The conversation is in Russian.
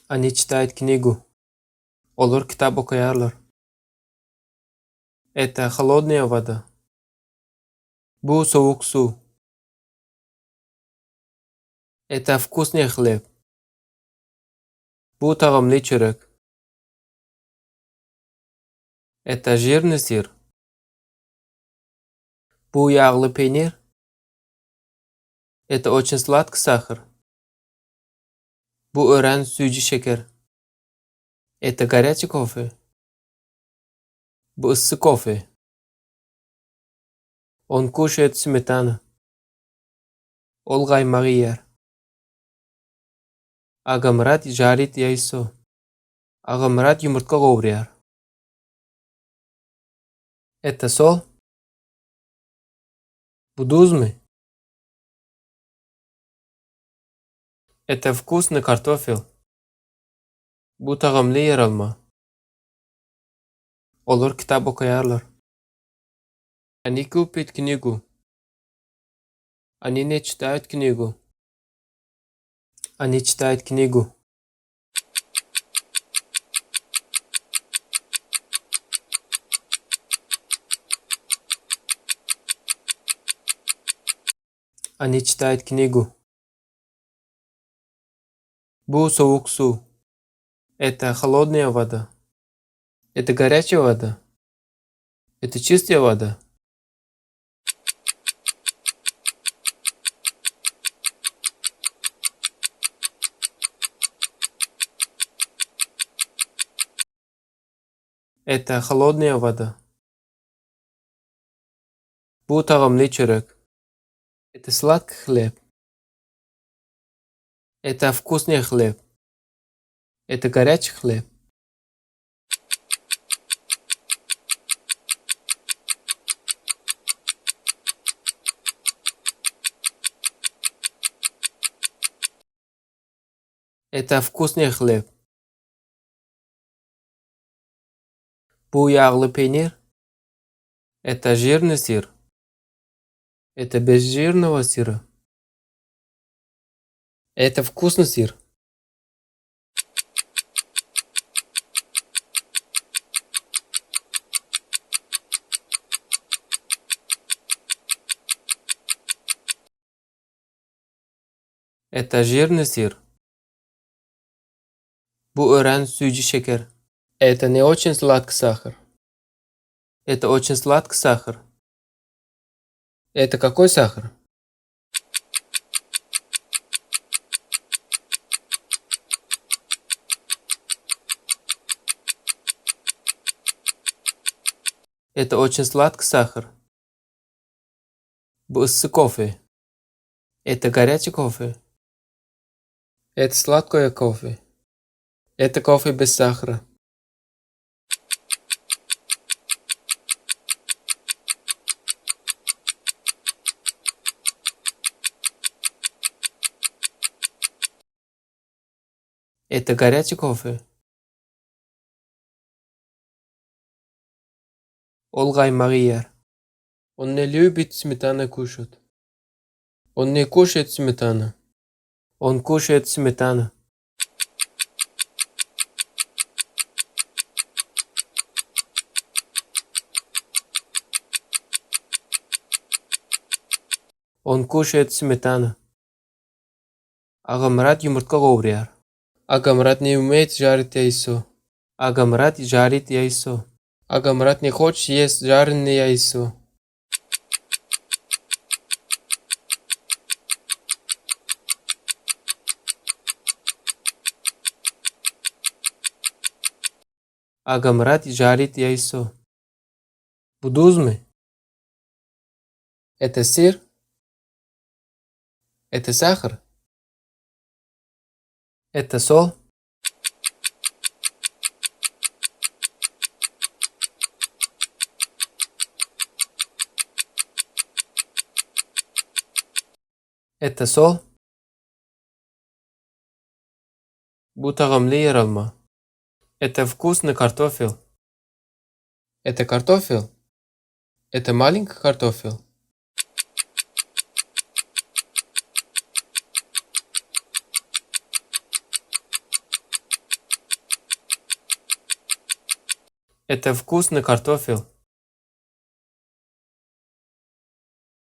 Они читают книгу. Олар китап окуярлар. Это холодная вода. Бу соук су. Это вкусный хлеб. Бу тағамлы чүрек. Это жирный сыр. Бу яғлы пейнир. Это очень сладкий сахар. Бу öğren sütü şeker. Это горячий кофе. Бу ыссы кофе. Он кушает сметану. Ол қаймағы yer. Агамрат жарит яйцо. Агамрат yumurtка қовыряр. Это сол. Бу дузмы. Это вкусный картофель. Бу тағамлы яралма. Олар китап окуярлар. Они купят книгу. Они не читают книгу. Они читают книгу. Они читают книгу. Бу соук су. Это холодная вода. Это горячая вода. Это чистая вода. Это холодная вода. Бу тағамлы чүрек. Это сладкий хлеб. Это вкусный хлеб. Это горячий хлеб. Это вкусный хлеб. Бу яғлы пейнир. Это жирный сыр. Это без жирного сыра. Это вкусный сыр. Это жирный сыр. Бу öğren sütü şeker. Это не очень сладкий сахар. Это очень сладкий сахар. Это какой сахар? Это очень сладкий сахар. Бу ыссы кофе. Это горячий кофе. Это сладкое кофе. Это кофе без сахара. Это горячий кофе. Ол қаймағы yer. Он не любит сметану кушать. Он не кушает сметану. Он кушает сметану. Он кушает сметану. Агамрат yumurtка қовыряр. Агамрат не умеет жарить яйцо. Агамрат жарит яйцо. Агамрат не хочет есть жареное яйцо. Агамрат жарит яйцо. Бу дузмы. Это сыр. Это сахар. Это сол. Это сол. Бу тағамлы яралма. Это вкусный картофель. Это картофель. Это маленький картофель. Это вкусный картофель.